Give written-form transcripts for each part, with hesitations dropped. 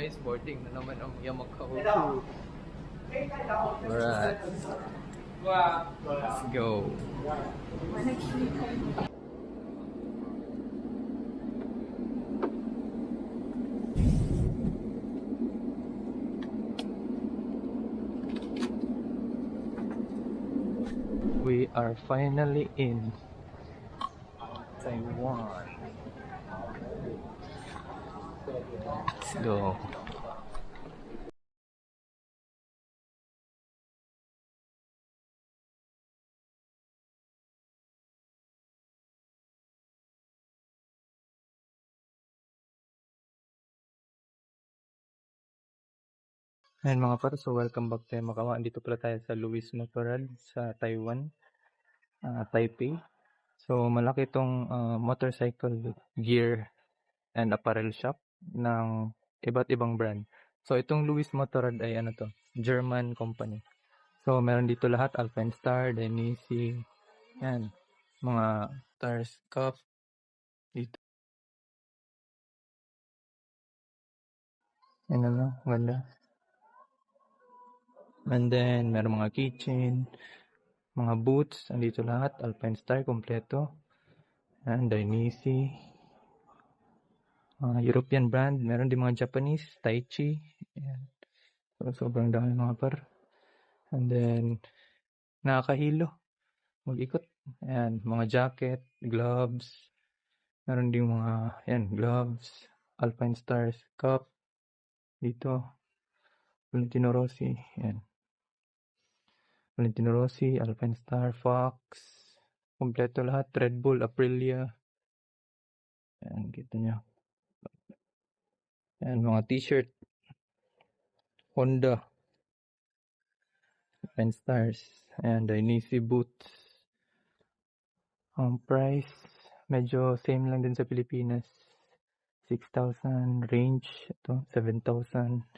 Guys, boarding na naman ang Yamaha. Alright. Let's go. We are finally in Taiwan. Let's go. Ayan mga par, so welcome back to Makawa. Dito pala tayo sa Louis Motorrad sa Taiwan, Taipei. So malaki itong motorcycle gear and apparel shop ng iba't ibang brand. So itong Louis Motorrad ay ano to, German company. So meron dito lahat, Alpenstar, Dainese, yan, mga Stars Cup dito. Yan ano, ganda. And then meron mga keychain, mga boots, andito lahat, Alpenstar kompleto. Yan, Dainese. European brand, meron din mga Japanese, Taichi. Ayan. So, sobrang dami mga par. And then, nakakahilo. Mag-ikot. Ayan, mga jacket, gloves. Meron din mga, ayan, gloves, Alpine Stars, cup. Dito, Valentino Rossi. Ayan. Valentino Rossi, Alpine Star, Fox. Kompleto lahat. Red Bull, Aprilia. Ayan, kita nyo. Ayan, mga t-shirt. Honda. Alpine Stars. Ayan, Dainese boots. Ang price, medyo same lang din sa Pilipinas. 6,000 range. Ito, 7,000.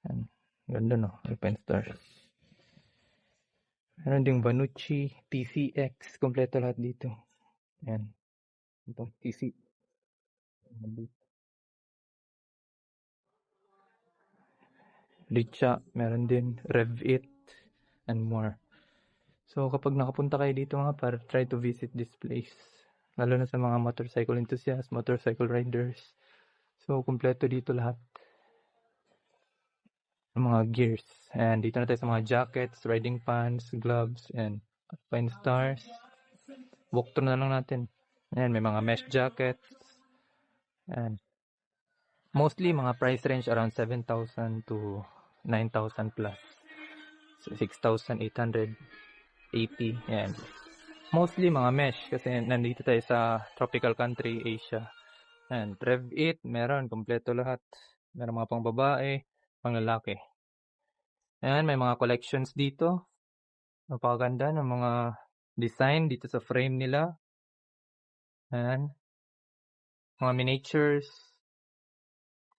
Ayan. Ganda no, Alpine Stars. Meron ding Vanucci, TCX. Kompleto lahat dito. Ayan. Ito, TC. Richa, meron din Rev8 and more. So kapag nakapunta kayo dito mga par, try to visit this place. Lalo na sa mga motorcycle enthusiasts, motorcycle riders. So kompleto dito lahat. Mga gears. And dito na tayo sa mga jackets, riding pants, gloves, and Alpine Stars. Walkthrough na lang natin. Ayan, may mga mesh jackets. And mostly mga price range around 7,000 to 9,000 plus. So 6,880. Ayan. Mostly mga mesh kasi nandito tayo sa tropical country, Asia. And Rev8, meron, kompleto lahat. Meron mga pang babae, pang lalaki. Ayan, may mga collections dito. Napakaganda ng mga design dito sa frame nila. Ayan. Mga miniatures.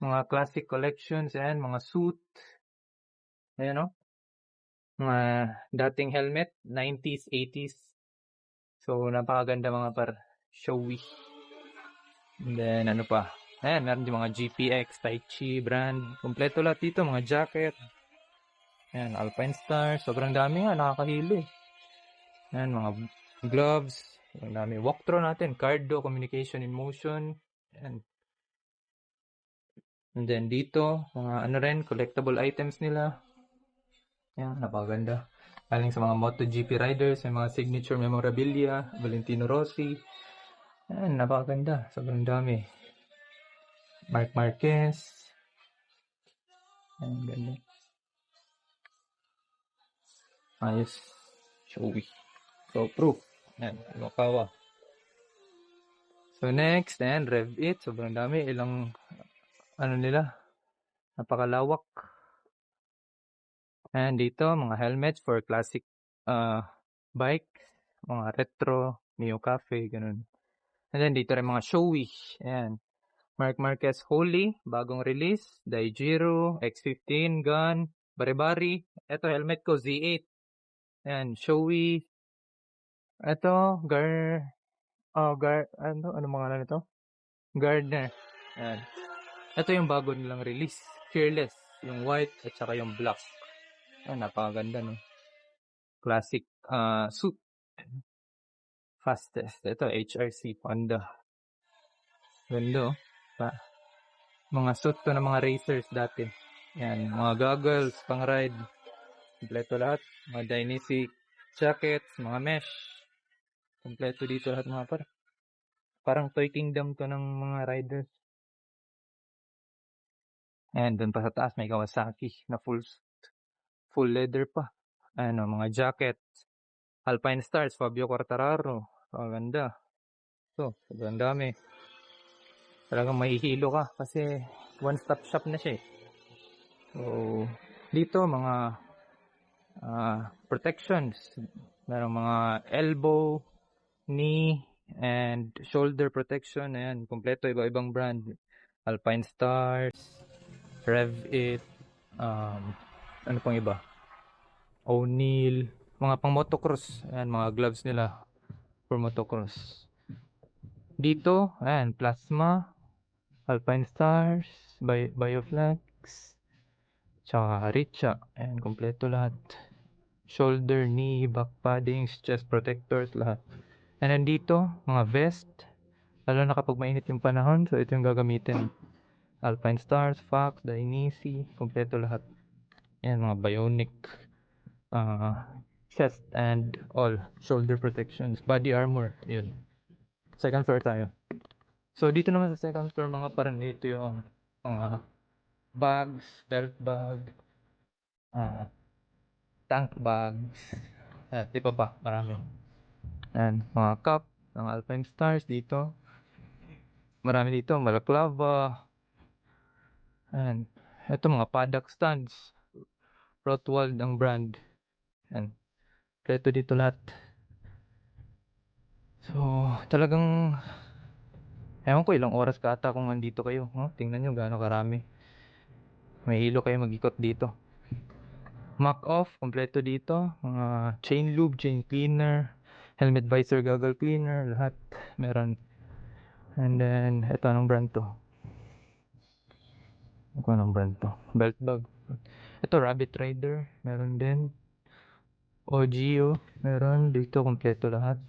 Mga classic collections. Ayan, mga suit. Ayan o. Mga dating helmet, 90s, 80s. So, napakaganda mga par showy. And then, ano pa? Ayan, meron din mga GPX, Taichi brand. Kompleto lahat dito, mga jacket. Ayan, Alpine Star. Sobrang dami nga, nakakahilo eh. Ayan, mga gloves. Sobrang dami. Walkthrough natin. Cardo, communication in motion. Ayan. And then dito, mga ano rin, collectible items nila. Ayan, napakaganda. Galing sa mga MotoGP riders, may mga signature memorabilia, Valentino Rossi. Ayan, napakaganda. Sobrang dami. Marc Marquez. Ayan, ganda. Ayos. Showy. So, proof. Ayan, Makawa. So, next, ayan, Rev8. Sobrang dami. Ilang, ano nila, napakalawak. Ayan, dito, mga helmets for classic bike. Mga retro, Neo Cafe, ganun. And then, dito rin mga showy. Ayan. Marc Marquez Holy, bagong release. Daijiro, X15, Gun, Bari-Bari. Ito, helmet ko, Z8. Ayan, showy. Ito, ano mga nito? Gardner. Ayan. Ito yung bago nilang release. Fearless. Yung white at saka yung black. Napakaganda, no? Classic suit. Fastest. Ito, HRC Panda. Ganda, oh. Mga suit to ng mga racers dati. Yan, mga goggles, pang ride. Kompleto lahat. Mga dynamic jackets, mga mesh. Kompleto dito lahat mga par. Parang Toy Kingdom to ng mga riders. And dun pa sa taas may Kawasaki na full leather pa. Mga jacket. Alpine Stars, Fabio Quartararo. Ganda. So, sobrang dami. Talagang mahihilo ka kasi one-stop shop na siya eh. So, dito mga protections. Merong mga elbow, knee, and shoulder protection. Ayan, kompleto iba-ibang brand. Alpine Stars, Rev-It, ano pang iba? O'Neill, mga pang motocross. Ayan, mga gloves nila for motocross. Dito, ayan, Plasma, Alpine Stars, Bioflex, tsaka Richa. Ayan, kompleto lahat. Shoulder, knee, back paddings, chest protectors, lahat. And then dito, mga vest. Lalo na kapag mainit yung panahon, so ito yung gagamitin. Alpine Stars, Fox, Dainese, kompleto lahat. Ayan, mga bionic chest and all shoulder protections, body armor. Yun. Second floor tayo. So dito naman sa second floor mga parang dito yung mga bags, belt bag, tank bags, di pa ba? Marami. And mga cup ng Alpine Stars dito. Marami dito, Balaclava. And ito mga paddock stands. Rotwald ang brand. And preto dito lahat. So, talagang ewan ko ilang oras ka ata kung nandito kayo. Tingnan nyo gaano karami. May hilo kayo mag-ikot dito. Mac off, kompleto dito. Mga chain lube, chain cleaner, helmet visor, goggle cleaner, lahat meron. And then, ito anong brand to? Anong brand to? Belt bag. Ito, Rabbit Rider, meron din. OGO, meron. Dito, kompleto lahat.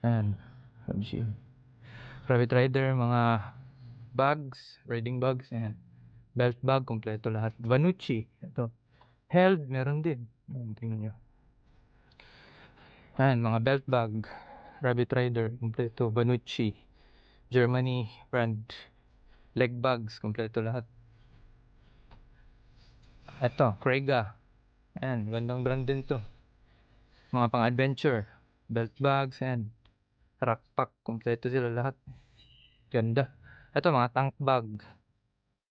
Ayan, OGO. Rabbit Rider, mga bags, riding bags, ayan. Belt bag, kompleto lahat. Vanucci, ito. Held, meron din. Tingnan nyo. Ayan, mga belt bag. Rabbit Rider, kompleto. Vanucci. Germany brand. Leg bags, kompleto lahat. Ito, Krega. Ayan, gandang brand din to. Mga pang-adventure. Belt bags, ayan. Rackpack, kompleto sila lahat. Ganda. Ito, mga tank bag.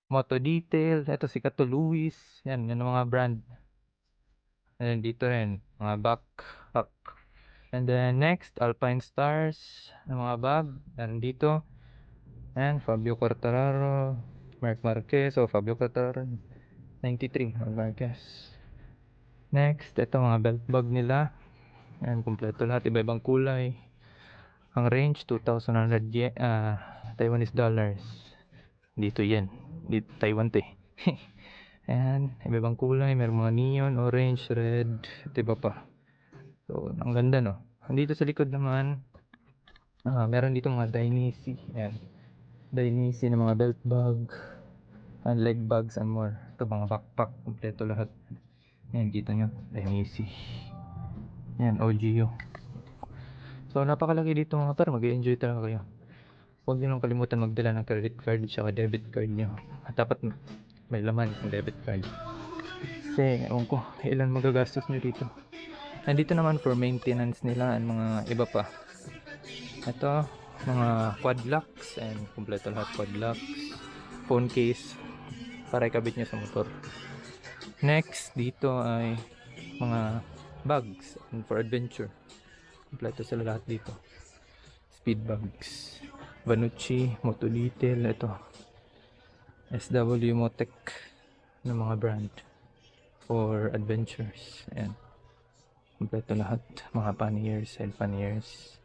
Moto Detail. Ito, si Kato Lewis. Yan, yan ang mga brand. And then dito rin, mga backpack. And then next, Alpine Stars. Ang mga bag. Yan dito. And Fabio Quartararo. Marc Marquez. So, Fabio Quartararo. 93. Marc Marquez. Next, ito mga belt bag nila. Yan, kompleto lahat. Iba-ibang kulay. Ang range, 2,100 yen, Taiwanese dollars. Dito yan. Dito, Taiwan to eh. Ayan, iba-ibang kulay. Meron mga neon, orange, red, at iba pa. So, ang ganda no. Dito sa likod naman, meron dito mga Dainese. Ayan. Dainese na mga belt bag, and leg bags and more. Ito mga backpack, kompleto lahat. Ayan, kita nyo. Dainese. Ayan, OGO. So, napakalaki dito mga par. Mag-i-enjoy talaga kayo. Huwag nyo nang kalimutan magdala ng credit card at debit card nyo. At dapat may laman yung debit card. Kasi, ewan ko, ilan magagastos nyo dito. Nandito naman for maintenance nila and mga iba pa. Ito, mga quad locks and kompleto lahat quad locks. Phone case para ikabit nyo sa motor. Next, dito ay mga bags and for adventure. Kompleto sila lahat dito. Speed bags. Vanucci, Moto Detail, ito. SW Motec ng mga brand for adventures. Ayan. Kompleto lahat. Mga panniers, head panniers.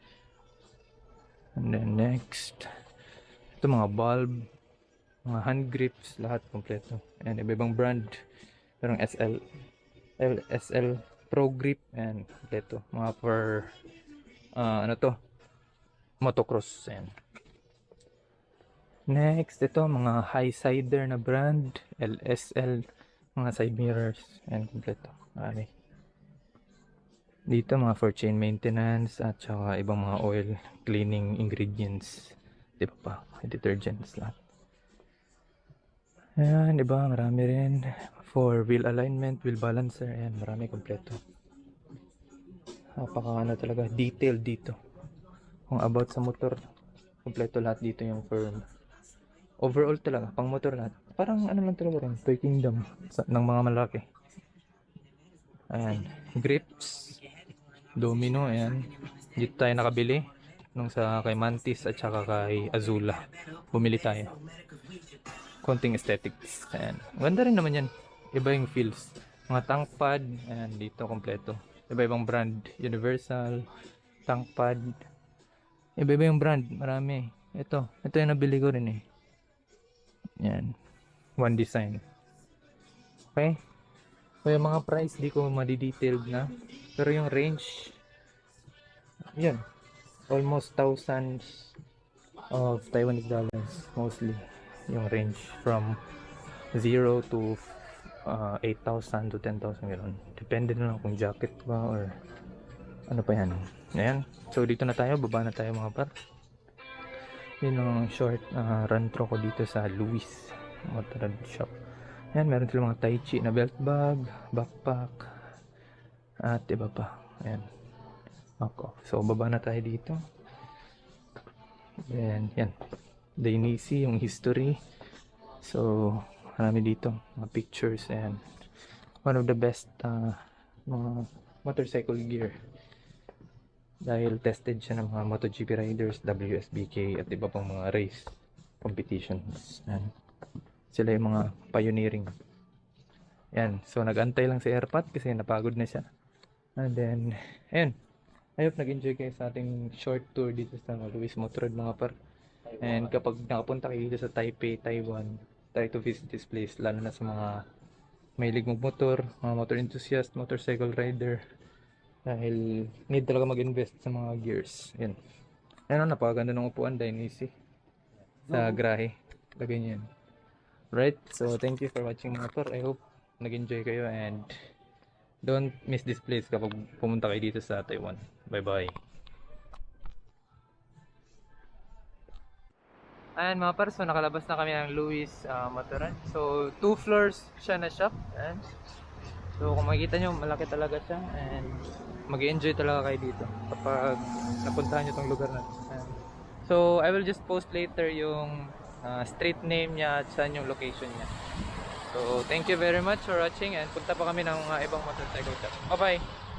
And then next, ito mga bulb. mga hand grips, lahat kompleto. And iba-ibang brand. Merong SL Pro Grip, and kompleto. Mga for ano to, motocross. And next, ito mga high sider na brand, LSL, mga side mirrors, and kompleto. Marami. Dito mga for chain maintenance at saka ibang mga oil cleaning ingredients. Di ba pa? Detergents lahat. Ayan, diba? Marami rin. For wheel alignment, wheel balancer. Ayan, marami kompleto. Napaka ano talaga, detailed dito. Kung about sa motor, kompleto lahat dito yung firm. Overall talaga, pang motor lahat. Parang ano lang talaga rin, Toy Kingdom ng mga malaki. Ayan, grips, Domino, ayan. Dito tayo nakabili nung sa kay Mantis at saka kay Azula. Bumili tayo. Konting aesthetics. Ayan. Ganda rin naman yan. Iba yung feels. Mga tank pad. Ayan, dito kompleto. Iba-ibang brand. Universal. Tank pad. Iba-iba yung brand. Marami. Ito yung nabili ko rin eh. Ayan. One Design. Okay. So yung mga price, di ko madi-detailed na. Pero yung range, yan. Almost thousands of Taiwanese dollars. Mostly. Yung range from 0 to 8,000 to 10,000 gano'n. Depende na lang kung jacket ba or ano pa yan. Ayan. So dito na tayo. Baba na tayo mga par. Yun ang short run through ko dito sa Louis Motor Shop. Ayan. Meron silang mga Tai Chi na belt bag, backpack, at iba pa. Ayan. Okay. So baba na tayo dito. Then yan. Dainisi, yung history. So, marami dito. Mga pictures and one of the best mga motorcycle gear. Dahil tested siya ng mga MotoGP riders, WSBK, at iba pang mga race competitions. And sila yung mga pioneering. Yan. So, nag-antay lang si Airpat kasi napagod na siya. And then, ayun. I hope nag-enjoy kayo sa ating short tour dito sa Louis Motorrad mga par. And kapag nakapunta kayo dito sa Taipei, Taiwan, try to visit this place, lalo na sa mga mahilig magmotor, mga motor enthusiast, motorcycle rider, dahil need talaga mag-invest sa mga gears. Yan. Ayun, napakaganda ng upuan, Dainisi sa Grahe. Lagay niyo yan. Right, so thank you for watching mga par. I hope nag-enjoy kayo and don't miss this place kapag pumunta kayo dito sa Taiwan. Bye bye. Ayan mga par, so nakalabas na kami ng Louis Motorrad. So 2 floors siya na shop. Ayan. So kung makikita nyo, malaki talaga siya. And mag-enjoy talaga kayo dito kapag napuntahan nyo tong lugar na to. Ayan. So I will just post later yung street name niya at saan yung location niya. So thank you very much for watching and punta pa kami ng mga ibang motorcycle shop. Bye bye!